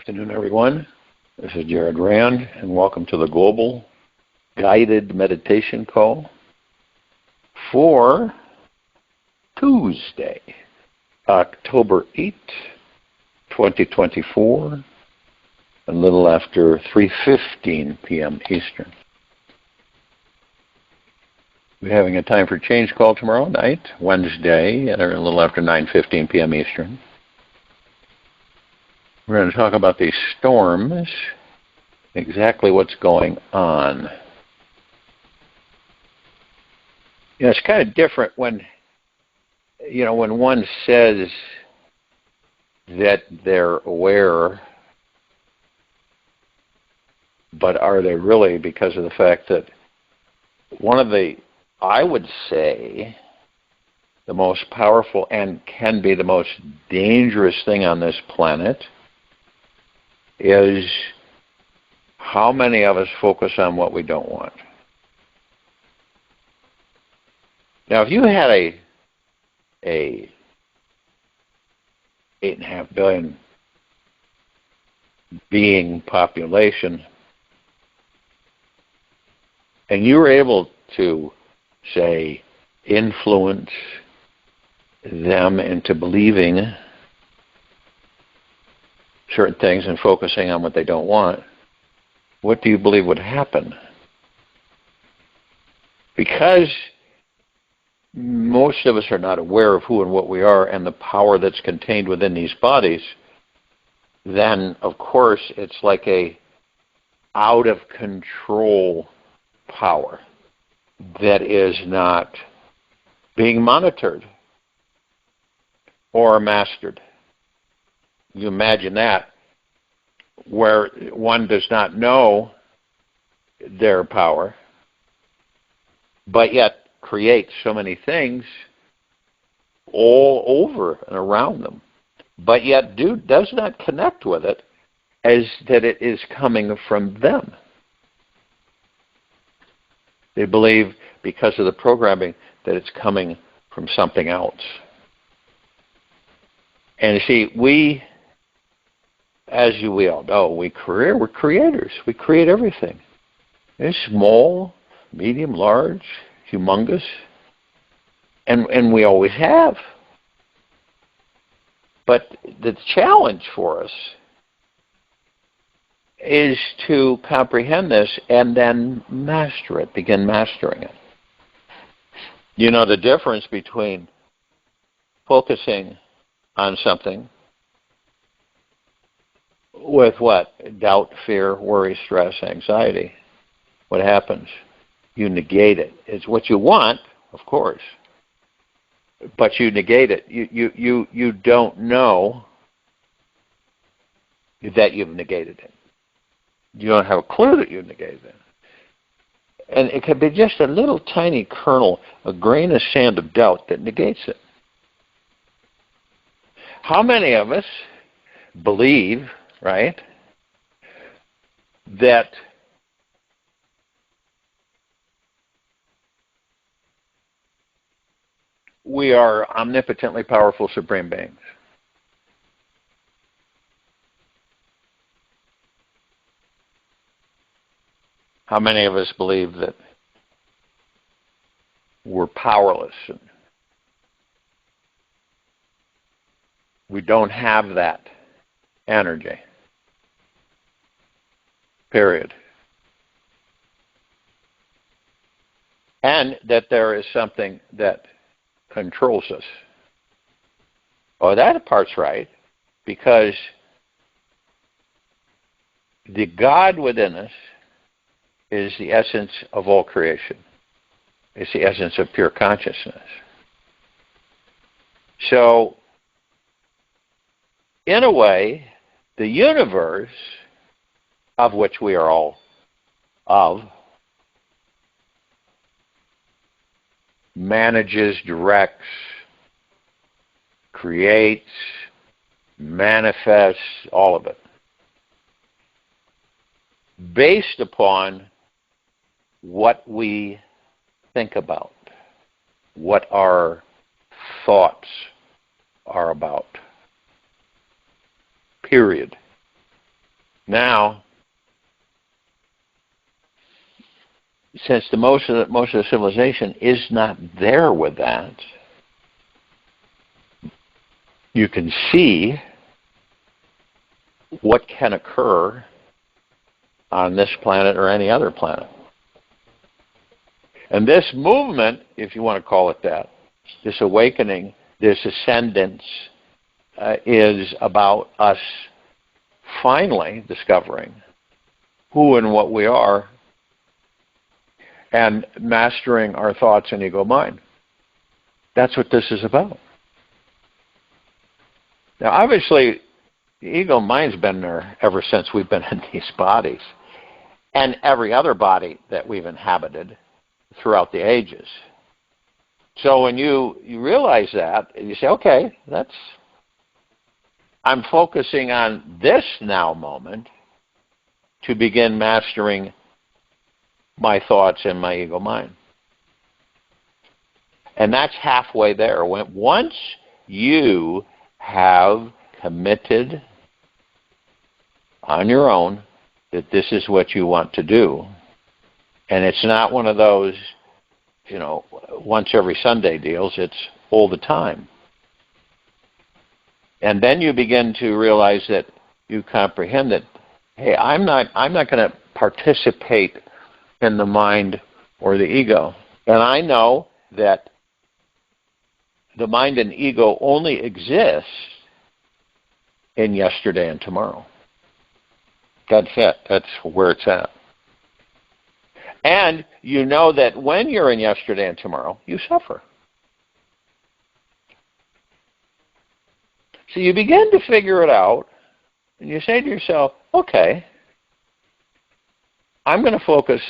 Afternoon, everyone. This is Jared Rand, and welcome to the Global Guided Meditation Call for Tuesday, October 8th, 2024, a little after 3:15 p.m. Eastern. We're having a time for change call tomorrow night, Wednesday, at a little after 9:15 p.m. Eastern. We're going to talk about these storms, exactly what's going on. You know, it's kind of different when one says that they're aware, but are they really, because of the fact that I would say, the most powerful and can be the most dangerous thing on this planet is how many of us focus on what we don't want. Now, if you had a 8.5 billion being population, and you were able to, say, influence them into believing certain things and focusing on what they don't want, what do you believe would happen? Because most of us are not aware of who and what we are and the power that's contained within these bodies, then, of course, it's like a out-of-control power that is not being monitored or mastered. You imagine that, where one does not know their power, but yet creates so many things all over and around them, but yet does not connect with it as that it is coming from them. They believe, because of the programming, that it's coming from something else. And you see, we all know, we're creators. We create everything. It's small, medium, large, humongous, and we always have. But the challenge for us is to comprehend this and then master it, begin mastering it. You know the difference between focusing on something with what? Doubt, fear, worry, stress, anxiety. What happens? You negate it. It's what you want, of course, but you negate it. You don't know that you've negated it. You don't have a clue that you've negated it. And it could be just a little tiny kernel, a grain of sand of doubt that negates it. How many of us believe, right, that we are omnipotently powerful supreme beings? How many of us believe that we're powerless and we don't have that energy? Period. And that there is something that controls us. Oh, that part's right, because the God within us is the essence of all creation. It's the essence of pure consciousness. So, in a way, the universe, of which we are all of, manages, directs, creates, manifests, all of it, based upon what we think about, what our thoughts are about. Period. Now, since most of the civilization is not there with that, you can see what can occur on this planet or any other planet. And this movement, if you want to call it that, this awakening, this ascendance, is about us finally discovering who and what we are and mastering our thoughts and ego mind. That's what this is about. Now, obviously, the ego mind's been there ever since we've been in these bodies, and every other body that we've inhabited throughout the ages. So when you realize that, and you say, okay, I'm focusing on this now moment to begin mastering my thoughts and my ego mind. And that's halfway there. Once you have committed on your own that this is what you want to do, and it's not one of those, once every Sunday deals, it's all the time. And then you begin to realize that you comprehend that, hey, I'm not going to participate in the mind or the ego. And I know that the mind and ego only exist in yesterday and tomorrow. That's it. That's where it's at. And you know that when you're in yesterday and tomorrow, you suffer. So you begin to figure it out, and you say to yourself, okay, I'm going to focus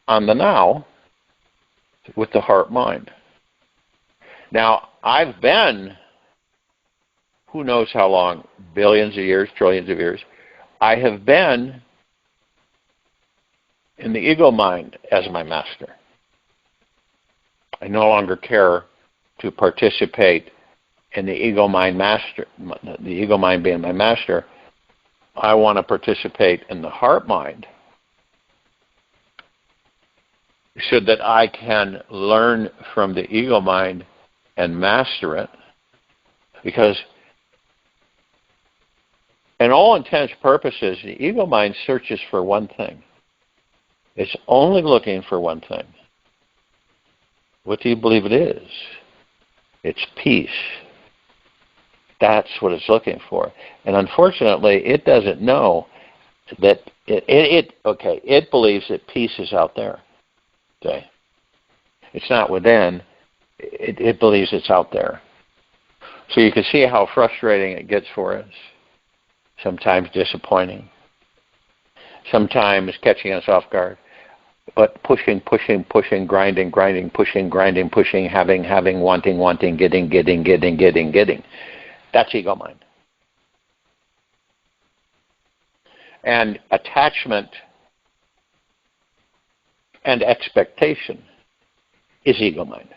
on the now with the heart-mind. Now, I've been, who knows how long, billions of years, trillions of years, I have been in the ego mind as my master. I no longer care to participate in the ego mind master, the ego mind being my master. I want to participate in the heart mind so that I can learn from the ego mind and master it, because in all intents and purposes, the ego mind searches for one thing. It's only looking for one thing. What do you believe it is? It's peace. That's what it's looking for. And unfortunately, it doesn't know that it believes that peace is out there. Okay? It's not within. It believes it's out there. So you can see how frustrating it gets for us. Sometimes disappointing. Sometimes catching us off guard. But pushing, grinding, pushing, having, wanting, getting. That's ego mind. And attachment and expectation is ego mind.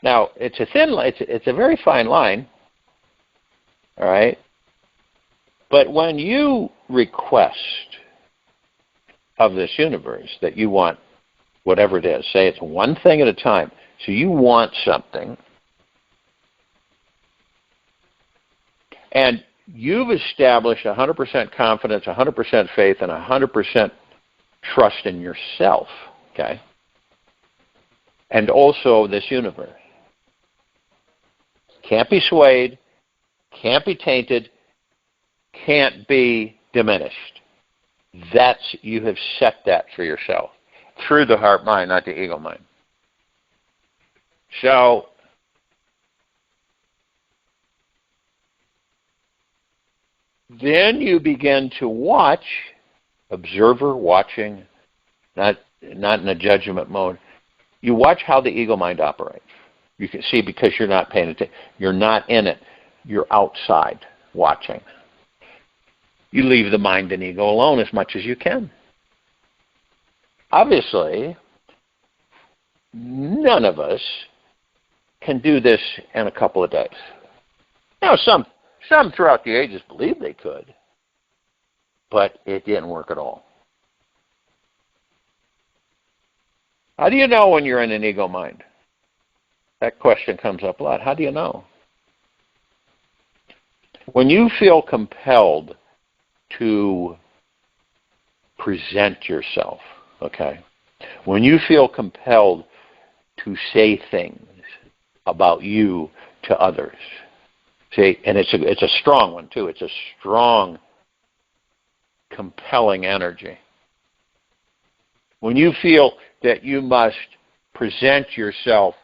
Now, it's a thin line, it's a very fine line, all right? But when you request of this universe that you want whatever it is, say it's one thing at a time, so you want something, and you've established 100% confidence, 100% faith, and 100% trust in yourself, okay? And also this universe. Can't be swayed, can't be tainted, can't be diminished. You have set that for yourself through the heart mind, not the ego mind. So, then you begin to watch, observer watching, not in a judgment mode. You watch how the ego mind operates. You can see, because you're not paying attention. You're not in it. You're outside watching. You leave the mind and ego alone as much as you can. Obviously, none of us can do this in a couple of days. Now, some throughout the ages believed they could. but it didn't work at all. How do you know when you're in an ego mind? That question comes up a lot. How do you know? When you feel compelled to present yourself, okay? When you feel compelled to say things about you to others, see, and it's a strong one too. It's a strong, compelling energy. When you feel that you must present yourself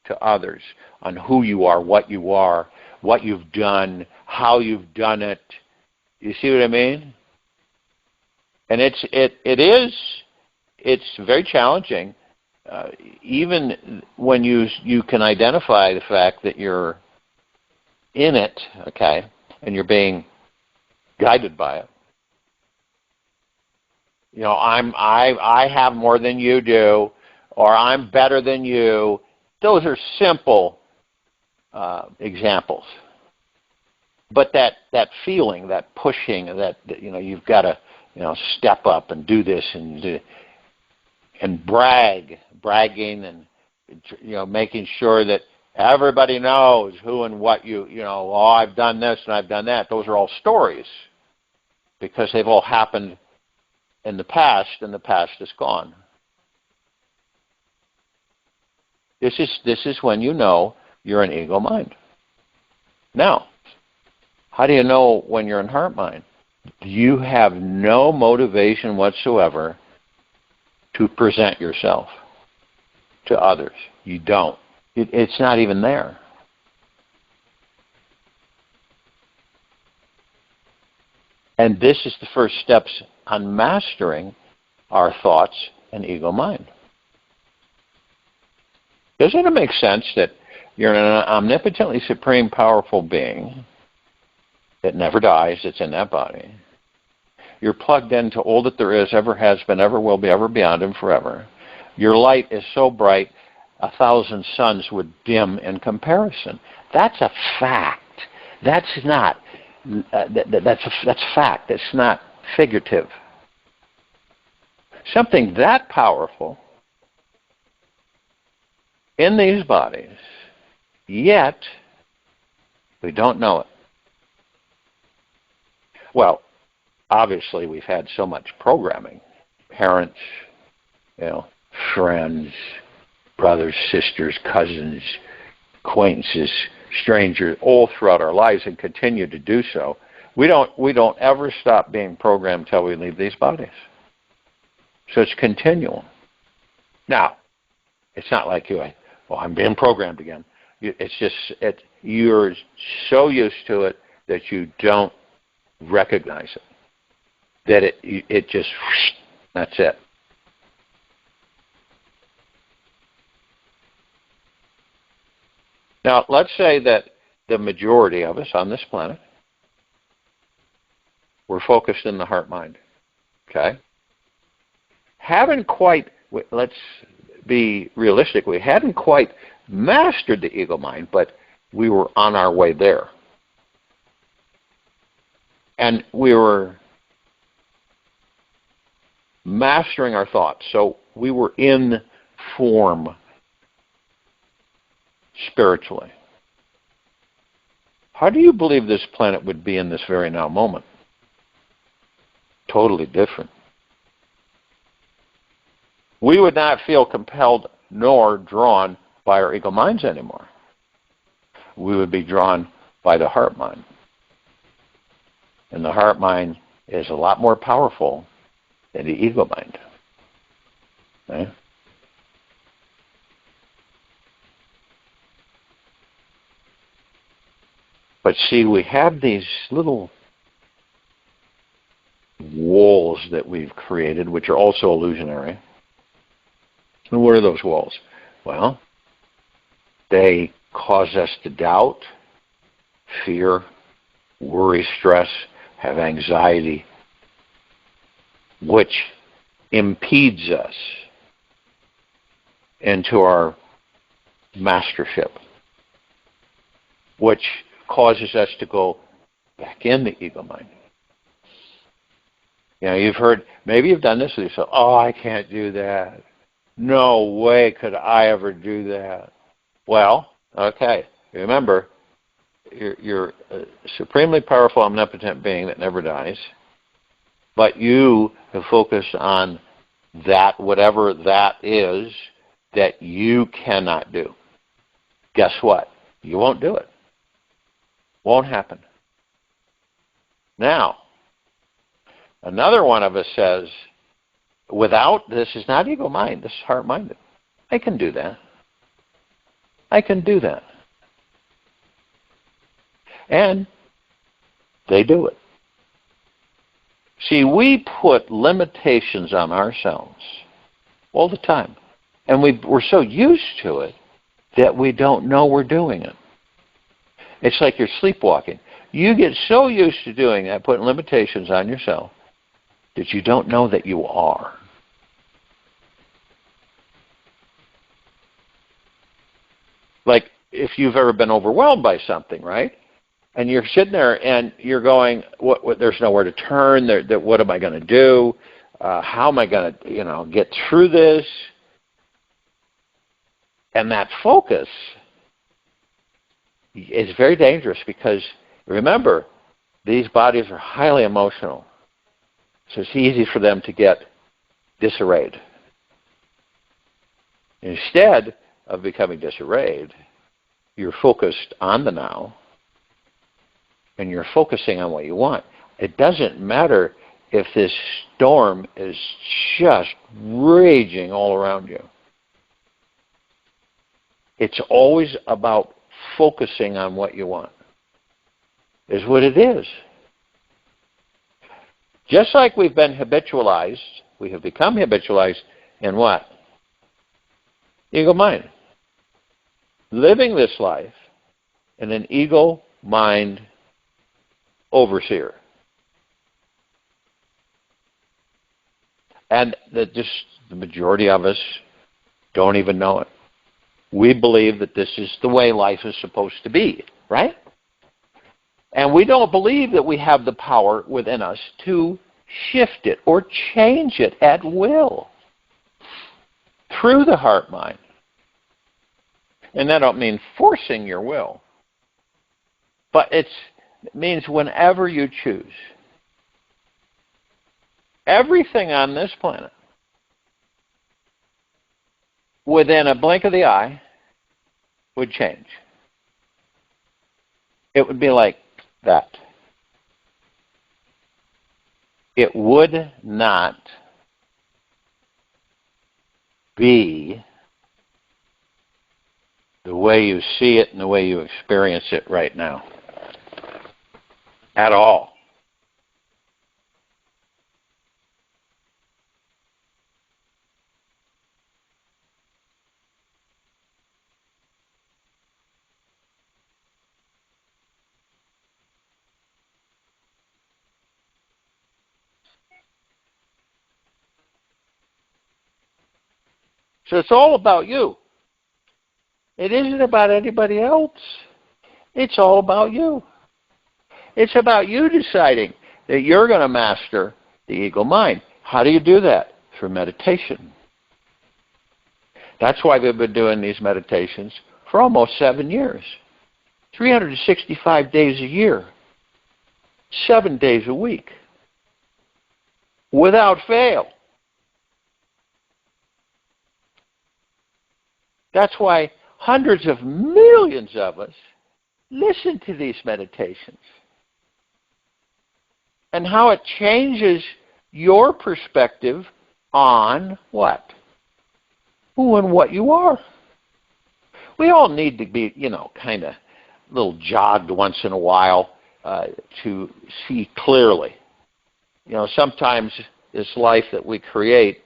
to others on who you are, what you've done, how you've done it. You see what I mean? And it's very challenging, even when you can identify the fact that you're in it, okay, and you're being guided by it. You know, I have more than you do, or I'm better than you. Those are simple examples. But that feeling, that pushing, that you've got to step up and do this and bragging and making sure that everybody knows who and what oh, I've done this and I've done that. Those are all stories because they've all happened in the past, and the past is gone. This is when you know you're an ego mind. Now, how do you know when you're in heart mind? You have no motivation whatsoever to present yourself to others. You don't. It's not even there. And this is the first steps on mastering our thoughts and ego mind. Doesn't it make sense that you're an omnipotently supreme, powerful being that never dies, that's in that body? You're plugged into all that there is, ever has been, ever will be, ever beyond, and forever. Your light is so bright, 1,000 suns would dim in comparison. That's a fact. That's not. That's fact. It's not figurative. Something that powerful in these bodies, yet we don't know it. Well, obviously we've had so much programming. Parents, friends, brothers, sisters, cousins, acquaintances, strangers, all throughout our lives, and continue to do so. We don't ever stop being programmed until we leave these bodies. So it's continual. Now, it's not like I'm being programmed again. It's just you're so used to it that you don't recognize it. That it just, that's it. Now, let's say that the majority of us on this planet, we're focused in the heart mind, okay? Haven't quite, let's be realistic, we hadn't quite mastered the ego mind, but we were on our way there. And we were mastering our thoughts, so we were in form spiritually. How do you believe this planet would be in this very now moment? Totally different. We would not feel compelled nor drawn by our ego minds anymore. We would be drawn by the heart mind. And the heart mind is a lot more powerful than the ego mind. Okay? But see, we have these little walls that we've created, which are also illusionary. And what are those walls? Well, they cause us to doubt, fear, worry, stress, have anxiety, which impedes us into our mastership, which causes us to go back in the ego mind. You know, you've heard, maybe you've done this with yourself. Oh, I can't do that. No way could I ever do that. Well, okay. Remember, you're a supremely powerful, omnipotent being that never dies. But you have focused on that, whatever that is, that you cannot do. Guess what? You won't do it. Won't happen. Now, another one of us says, without this is not ego mind, this is heart minded. I can do that. I can do that. And they do it. See, we put limitations on ourselves all the time. And we're so used to it that we don't know we're doing it. It's like you're sleepwalking. You get so used to doing that, putting limitations on yourself, that you don't know that you are. Like if you've ever been overwhelmed by something, right? And you're sitting there and you're going, what, there's nowhere to turn. What am I going to do? How am I going to, get through this? And that focus is very dangerous because, remember, these bodies are highly emotional. So it's easy for them to get disarrayed. Instead of becoming disarrayed, you're focused on the now, and you're focusing on what you want. It doesn't matter if this storm is just raging all around you. It's always about focusing on what you want, is what it is. Just like we've been habitualized, we have become habitualized in what? Ego mind. Living this life in an ego mind overseer. And the majority of us don't even know it. We believe that this is the way life is supposed to be, right? And we don't believe that we have the power within us to shift it or change it at will through the heart mind. And that don't mean forcing your will, but it means whenever you choose. Everything on this planet, within a blink of the eye, would change. It would be like that. It would not be the way you see it and the way you experience it right now. At all. So it's all about you. It isn't about anybody else. It's all about you. It's about you deciding that you're going to master the ego mind. How do you do that? Through meditation. That's why we've been doing these meditations for almost 7 years. 365 days a year. 7 days a week. Without fail. That's why hundreds of millions of us listen to these meditations. And how it changes your perspective on what? Who and what you are. We all need to be, kind of a little jogged once in a while to see clearly. Sometimes this life that we create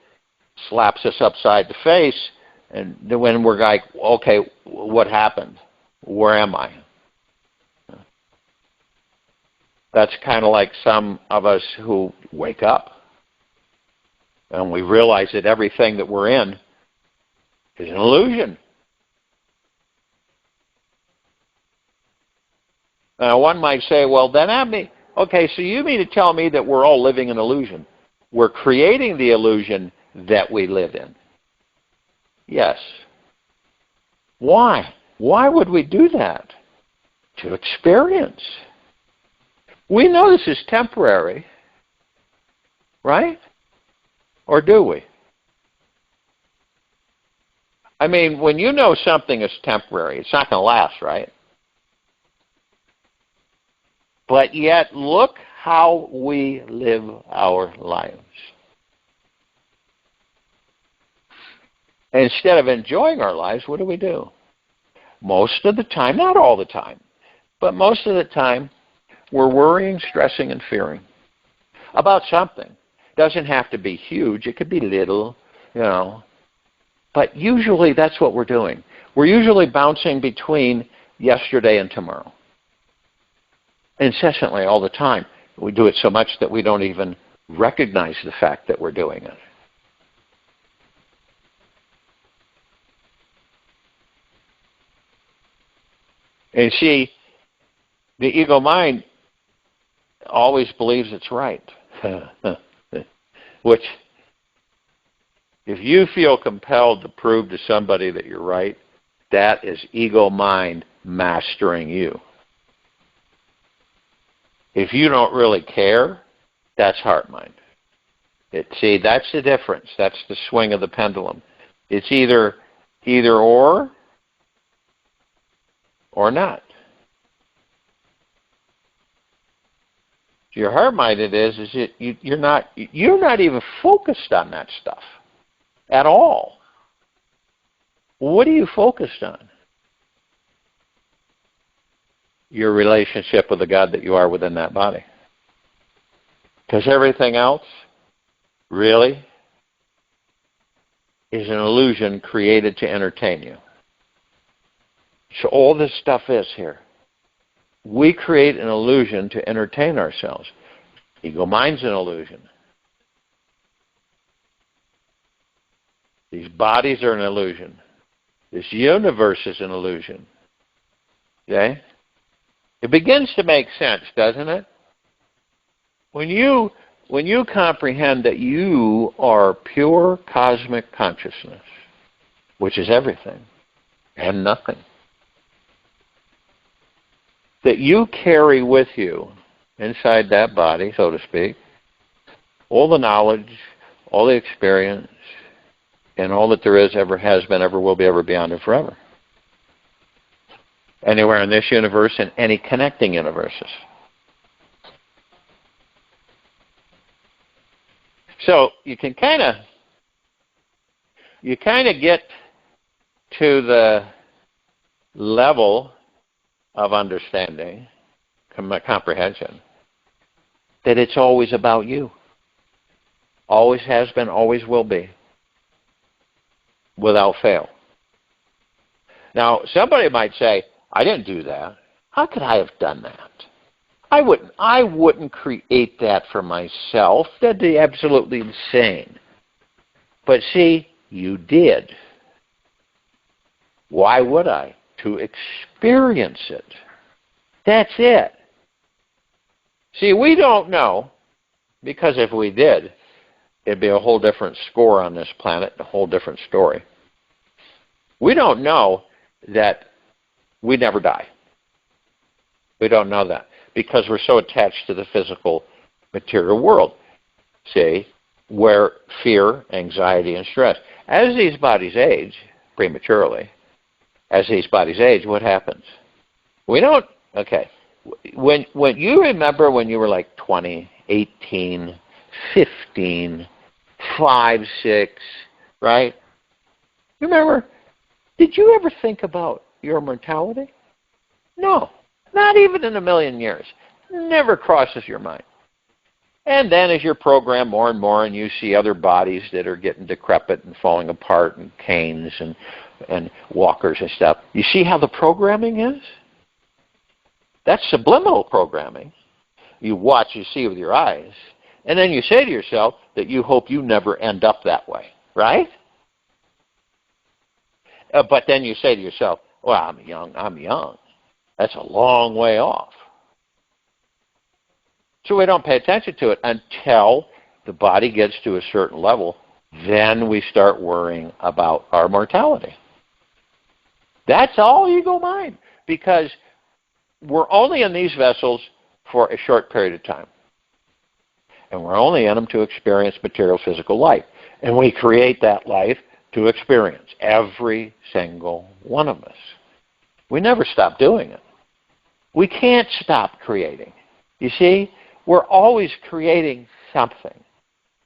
slaps us upside the face, and when we're like, okay, what happened? Where am I? That's kind of like some of us who wake up and we realize that everything that we're in is an illusion. Now, one might say, well, then okay, so you mean to tell me that we're all living an illusion? We're creating the illusion that we live in. Yes. Why? Why would we do that? To experience. We know this is temporary, right? Or do we? I mean, when you know something is temporary, it's not going to last, right? But yet, look how we live our lives. Instead of enjoying our lives, what do? Most of the time, not all the time, but most of the time, we're worrying, stressing, and fearing about something. It doesn't have to be huge. It could be little, But usually that's what we're doing. We're usually bouncing between yesterday and tomorrow. Incessantly, all the time. We do it so much that we don't even recognize the fact that we're doing it. And see, the ego mind always believes it's right. Which, if you feel compelled to prove to somebody that you're right, that is ego mind mastering you. If you don't really care, that's heart mind. See, that's the difference. That's the swing of the pendulum. It's either or not. Your heart-minded you're not even focused on that stuff at all. What are you focused on? Your relationship with the God that you are within that body. Because everything else, really, is an illusion created to entertain you. So all this stuff is here. We create an illusion to entertain ourselves. Ego mind's an illusion. These bodies are an illusion. This universe is an illusion. Okay? It begins to make sense, doesn't it? When you comprehend that you are pure cosmic consciousness, which is everything and nothing, that you carry with you inside that body, so to speak, all the knowledge, all the experience, and all that there is, ever has been, ever will be, ever beyond, and forever. Anywhere in this universe and any connecting universes. So you can kind of get to the level of understanding, comprehension, that it's always about you. Always has been, always will be. Without fail. Now, somebody might say, I didn't do that. How could I have done that? I wouldn't create that for myself. That'd be absolutely insane. But see, you did. Why would I? To experience it. That's it. See, we don't know, because if we did, it'd be a whole different score on this planet, a whole different story. We don't know that we never die. We don't know that because we're so attached to the physical material world, see, where fear, anxiety, and stress. As these bodies age prematurely, what happens? We don't, okay. When you remember when you were like 20, 18, 15, 5, 6, right? You remember, did you ever think about your mortality? No, not even in a million years. Never crosses your mind. And then as you're programmed more and more and you see other bodies that are getting decrepit and falling apart and canes and walkers and stuff, you see how the programming is? That's subliminal programming. You watch, you see with your eyes, and then you say to yourself that you hope you never end up that way, right? But then you say to yourself, well, I'm young. That's a long way off. So we don't pay attention to it until the body gets to a certain level, then we start worrying about our mortality. That's all ego mind, because we're only in these vessels for a short period of time. And we're only in them to experience material physical life. And we create that life to experience, every single one of us. We never stop doing it. We can't stop creating. You see, we're always creating something.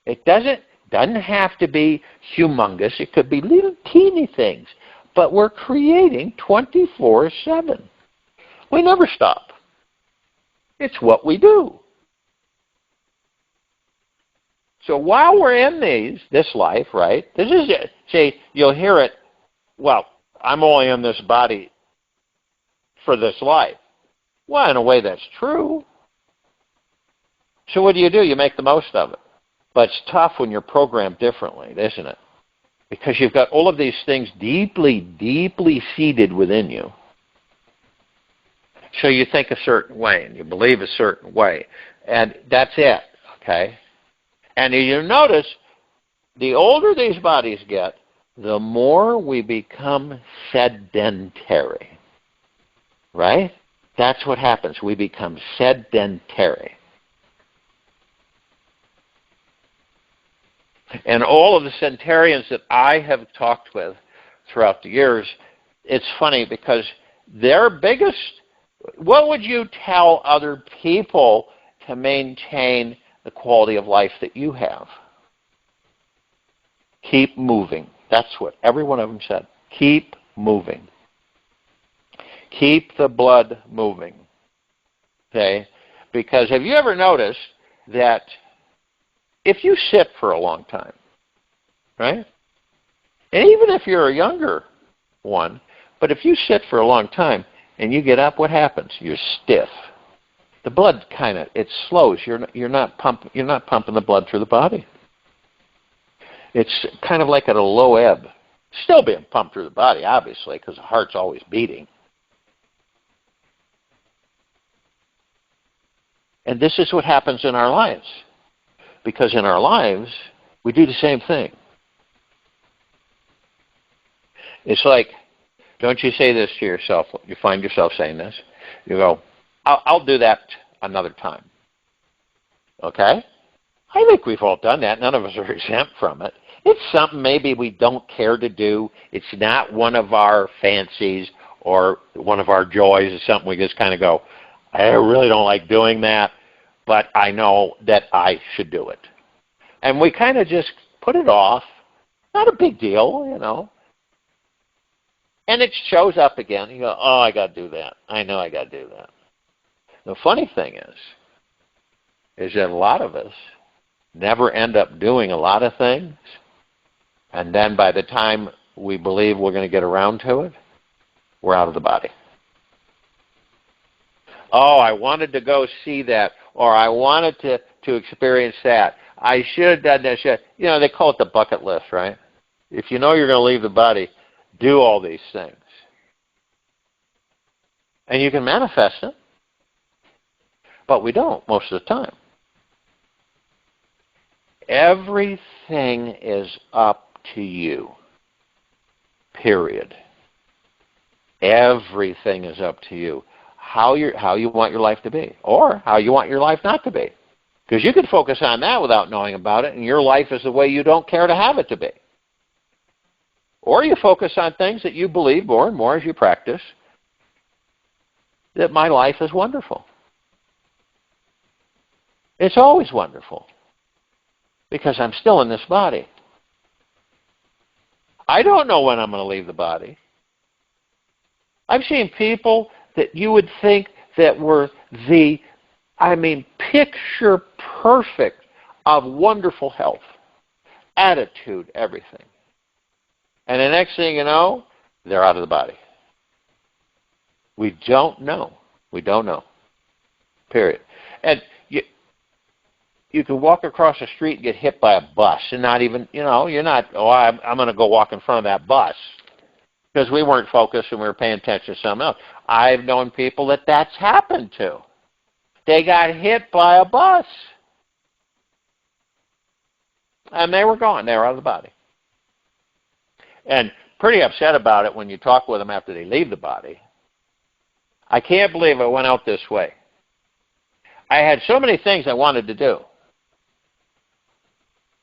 It doesn't have to be humongous. It could be little teeny things. But we're creating 24/7. We never stop. It's what we do. So while we're in this life, right, this is it. See, you'll hear it, well, I'm only in this body for this life. Well, in a way, that's true. So what do? You make the most of it. But it's tough when you're programmed differently, isn't it? Because you've got all of these things deeply, deeply seated within you. So you think a certain way, and you believe a certain way. And that's it, okay? And you notice, the older these bodies get, the more we become sedentary. Right? That's what happens. We become sedentary. And all of the centenarians that I have talked with throughout the years, it's funny because their biggest, what would you tell other people to maintain the quality of life that you have? Keep moving. That's what every one of them said. Keep moving. Keep the blood moving. Okay? Because have you ever noticed that if you sit for a long time, right? And even if you're a younger one, but if you sit for a long time and you get up, what happens? You're stiff. The blood it slows. You're not pumping the blood through the body. It's kind of like at a low ebb. Still being pumped through the body, obviously, because the heart's always beating. And this is what happens in our lives. Because in our lives, we do the same thing. It's like, don't you say this to yourself? You find yourself saying this. You go, I'll do that another time. Okay? I think we've all done that. None of us are exempt from it. It's something maybe we don't care to do. It's not one of our fancies or one of our joys. It's something we just kind of go, I really don't like doing that, but I know that I should do it. And we kind of just put it off. Not a big deal, you know. And it shows up again. You go, oh, I got to do that. I know I got to do that. The funny thing is that a lot of us never end up doing a lot of things, and then by the time we believe we're going to get around to it, we're out of the body. Oh, I wanted to go see that, or I wanted to experience that. I should have done this. You know, they call it the bucket list, right? If you know you're going to leave the body, do all these things. And you can manifest it, but we don't most of the time. Everything is up to you. Period. Everything is up to you. How you want your life to be, or how you want your life not to be. Because you can focus on that without knowing about it, and your life is the way you don't care to have it to be. Or you focus on things that you believe more and more as you practice, that my life is wonderful. It's always wonderful. Because I'm still in this body. I don't know when I'm going to leave the body. I've seen people that you would think that were picture perfect of wonderful health, attitude, everything. And the next thing you know, they're out of the body. We don't know. We don't know. Period. And you can walk across the street and get hit by a bus and not even, you're not, I'm going to go walk in front of that bus. Because we weren't focused and we were paying attention to something else. I've known people that that's happened to. They got hit by a bus. And they were gone. They were out of the body. And pretty upset about it when you talk with them after they leave the body. I can't believe I went out this way. I had so many things I wanted to do.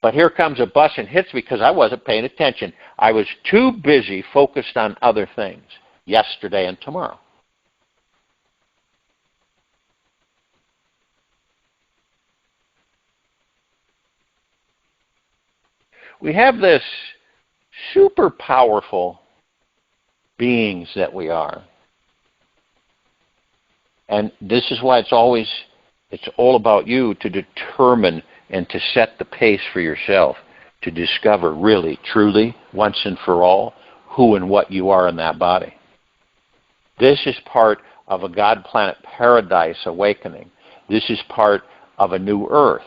But here comes a bus and hits me because I wasn't paying attention. I was too busy focused on other things, yesterday and tomorrow. We have this super powerful beings that we are. And this is why it's all about you to determine and to set the pace for yourself, to discover really, truly, once and for all, who and what you are in that body. This is part of a God-planet paradise awakening. This is part of a new earth.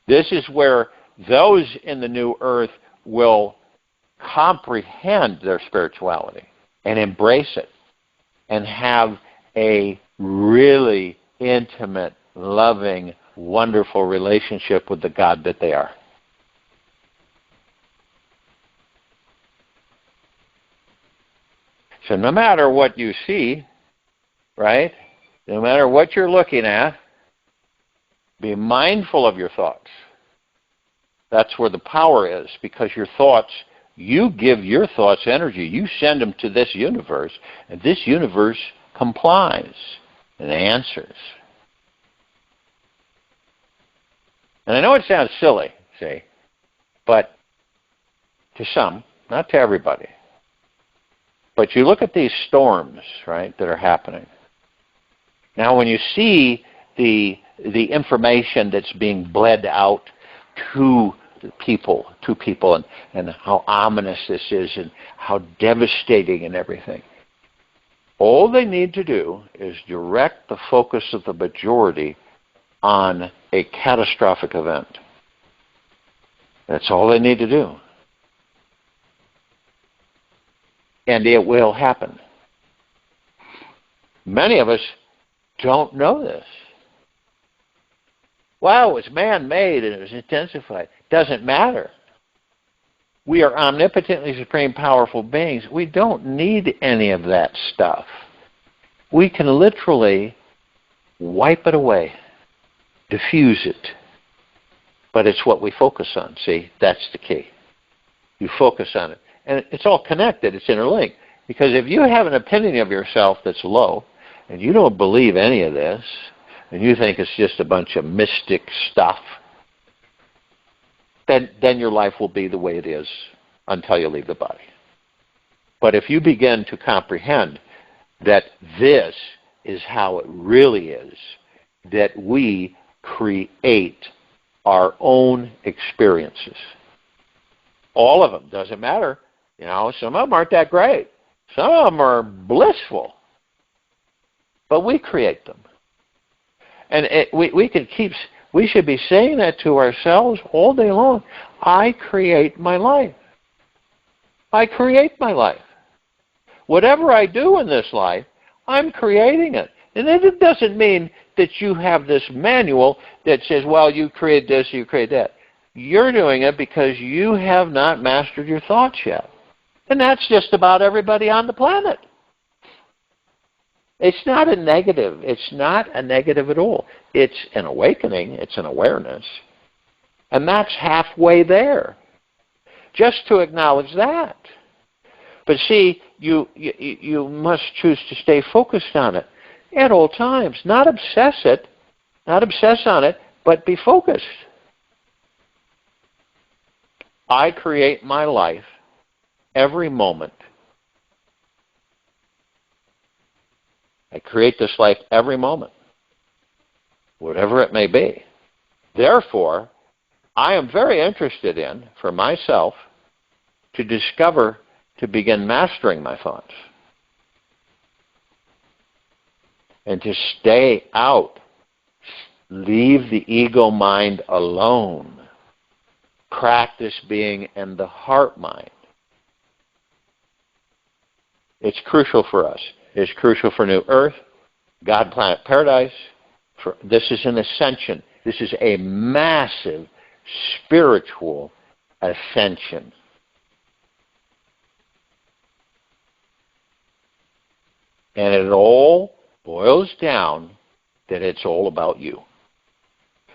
This is where those in the new earth will comprehend their spirituality and embrace it and have a really intimate, loving, wonderful relationship with the God that they are. So no matter what you see, right, no matter what you're looking at, be mindful of your thoughts. That's where the power is, because your thoughts, you give your thoughts energy. You send them to this universe, and this universe complies and answers. And I know it sounds silly, see, but to some, not to everybody. But you look at these storms, right, that are happening. Now, when you see the information that's being bled out to people, and how ominous this is, and how devastating and everything, all they need to do is direct the focus of the majority on a catastrophic event. That's all they need to do. And it will happen. Many of us don't know this. Wow, it was man-made and it was intensified. Doesn't matter. We are omnipotently supreme powerful beings. We don't need any of that stuff. We can literally wipe it away, diffuse it. But it's what we focus on, see? That's the key. You focus on it. And it's all connected. It's interlinked. Because if you have an opinion of yourself that's low, and you don't believe any of this, and you think it's just a bunch of mystic stuff, then your life will be the way it is until you leave the body. But if you begin to comprehend that this is how it really is, that we create our own experiences. All of them, doesn't matter. You know, some of them aren't that great. Some of them are blissful. But we create them. And we should be saying that to ourselves all day long. I create my life. I create my life. Whatever I do in this life, I'm creating it. And it doesn't mean that you have this manual that says, well, you create this, you create that. You're doing it because you have not mastered your thoughts yet. And that's just about everybody on the planet. It's not a negative. It's not a negative at all. It's an awakening. It's an awareness. And that's halfway there. Just to acknowledge that. But see, you must choose to stay focused on it at all times. Not obsess on it, but be focused. I create my life every moment. I create this life every moment, whatever it may be. Therefore, I am very interested in, for myself, to discover, to begin mastering my thoughts. And to stay out. Leave the ego mind alone. Practice being in the heart mind. It's crucial for us. It's crucial for New Earth, God, Planet, Paradise. This is an ascension. This is a massive spiritual ascension. And it all boils down that it's all about you.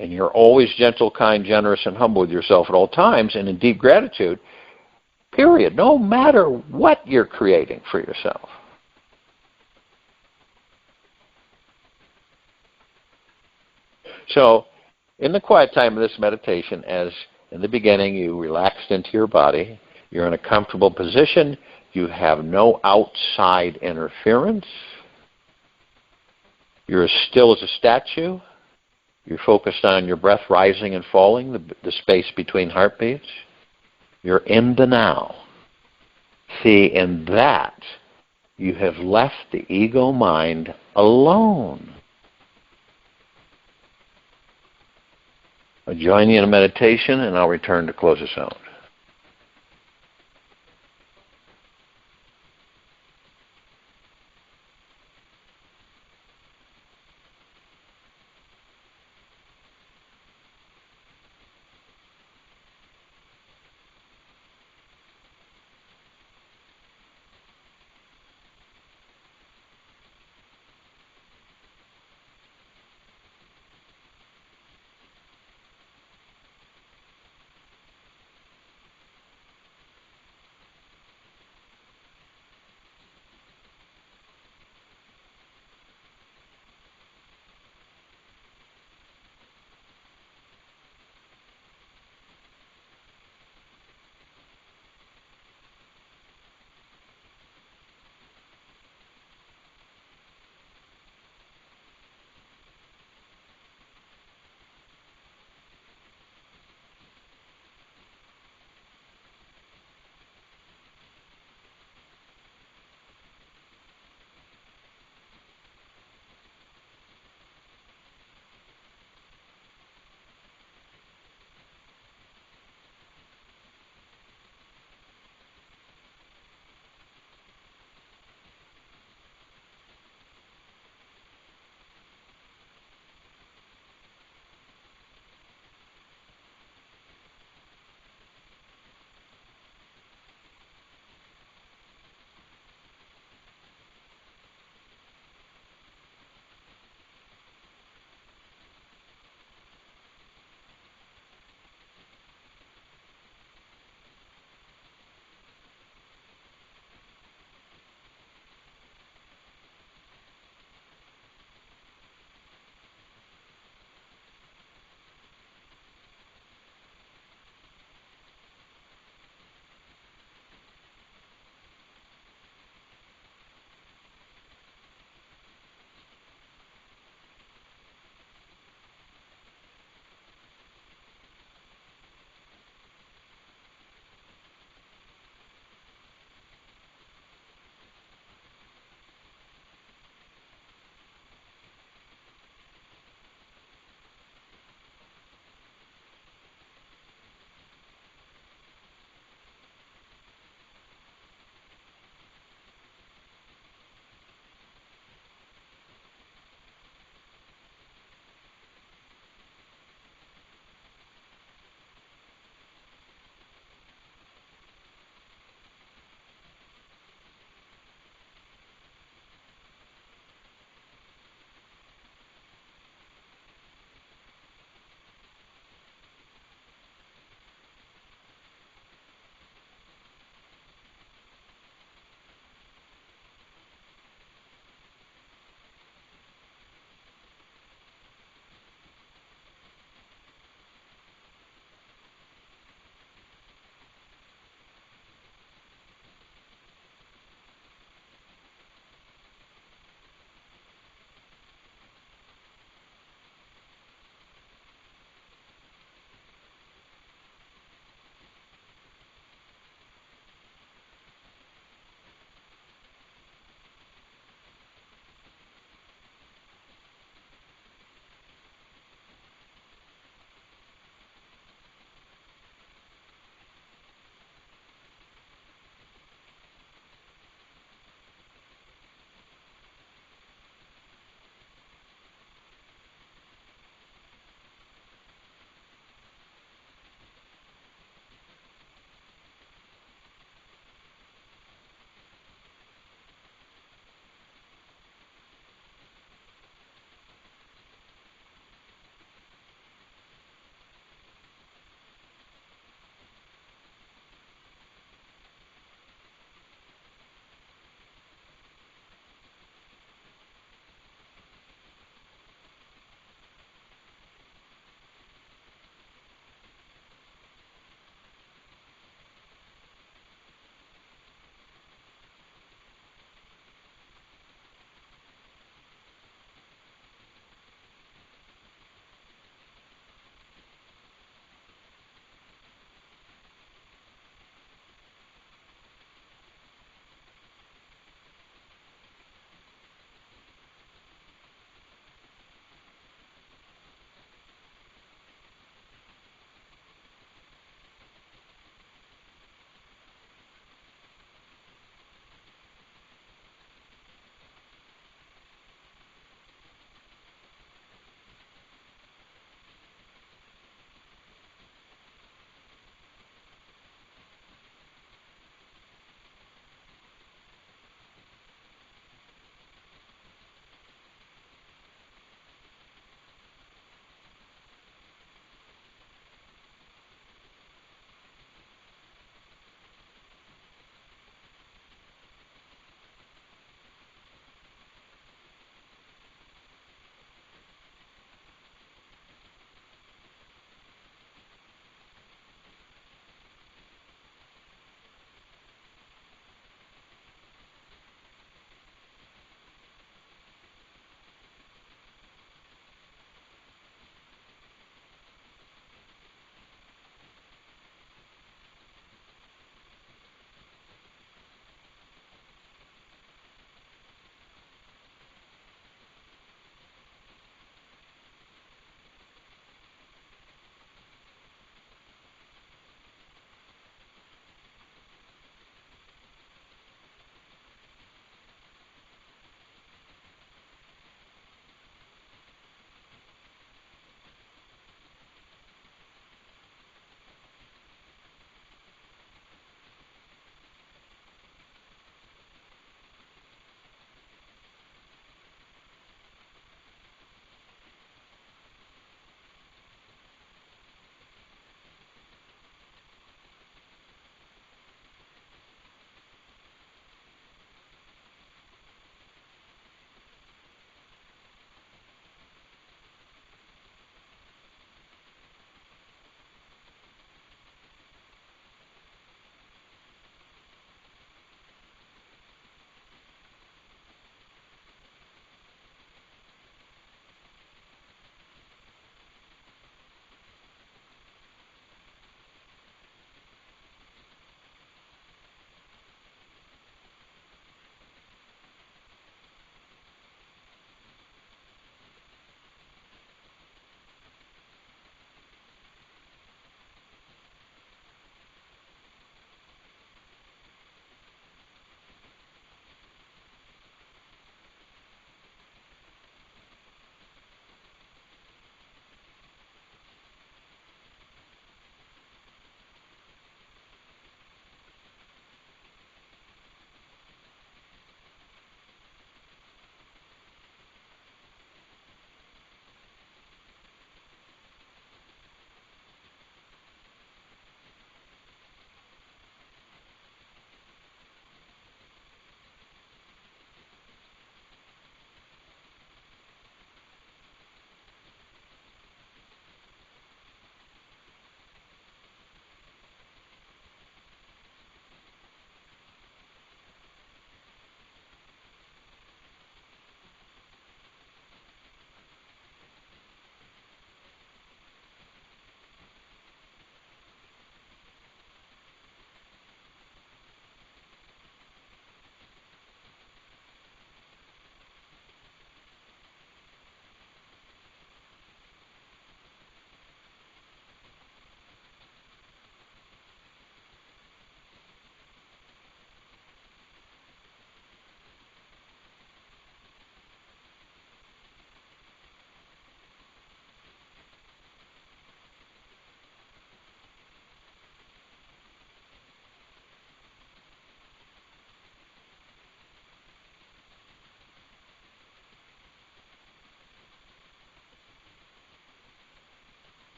And you're always gentle, kind, generous, and humble with yourself at all times, and in deep gratitude, period, no matter what you're creating for yourself. So, in the quiet time of this meditation, as in the beginning you relaxed into your body, you're in a comfortable position, you have no outside interference, you're as still as a statue, you're focused on your breath rising and falling, the space between heartbeats, you're in the now. See, in that, you have left the ego mind alone. I'll join you in a meditation, and I'll return to close us out.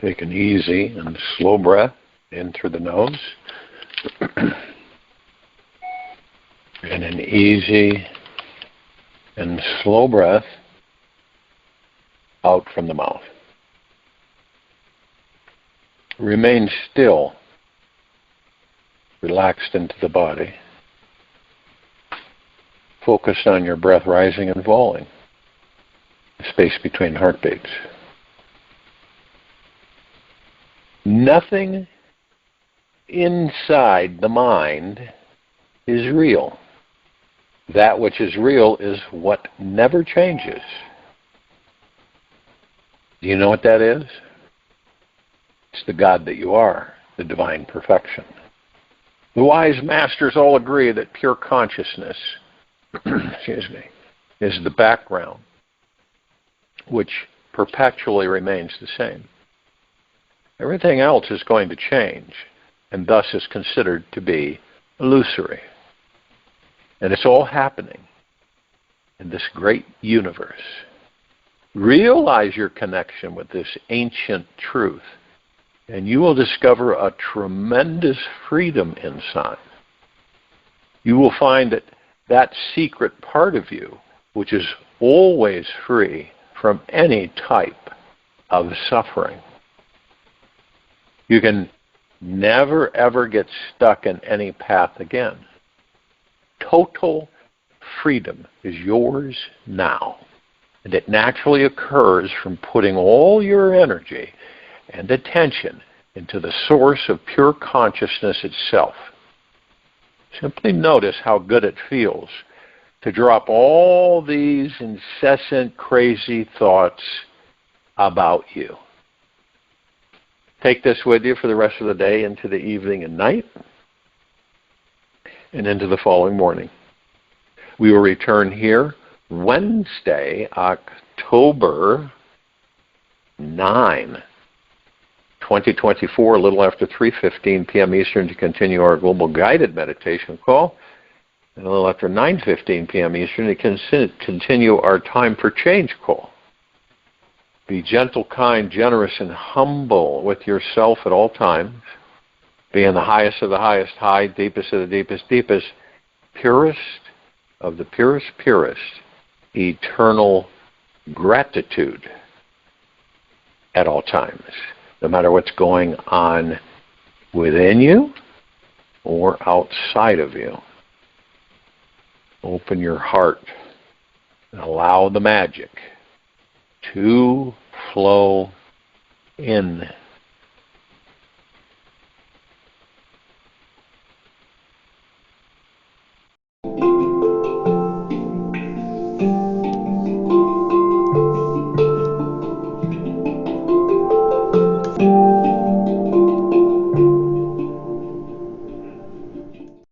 Take an easy and slow breath in through the nose. And an easy and slow breath out from the mouth. Remain still, relaxed into the body. Focus on your breath rising and falling, the space between heartbeats. Nothing inside the mind is real. That which is real is what never changes. Do you know what that is? It's the God that you are, the divine perfection. The wise masters all agree that pure consciousness, is the background, which perpetually remains the same. Everything else is going to change, and thus is considered to be illusory. And it's all happening in this great universe. Realize your connection with this ancient truth, and you will discover a tremendous freedom inside. You will find that that secret part of you, which is always free from any type of suffering. You can never ever get stuck in any path again. Total freedom is yours now. And it naturally occurs from putting all your energy and attention into the source of pure consciousness itself. Simply notice how good it feels to drop all these incessant, crazy thoughts about you. Take this with you for the rest of the day, into the evening and night, and into the following morning. We will return here Wednesday, October 9, 2024, a little after 3:15 p.m. Eastern, to continue our global guided meditation call, and a little after 9:15 p.m. Eastern to continue our time for change call. Be gentle, kind, generous, and humble with yourself at all times. Be in the highest of the highest high, deepest of the deepest deepest, purest of the purest purest, eternal gratitude at all times, no matter what's going on within you or outside of you. Open your heart and allow the magic to flow in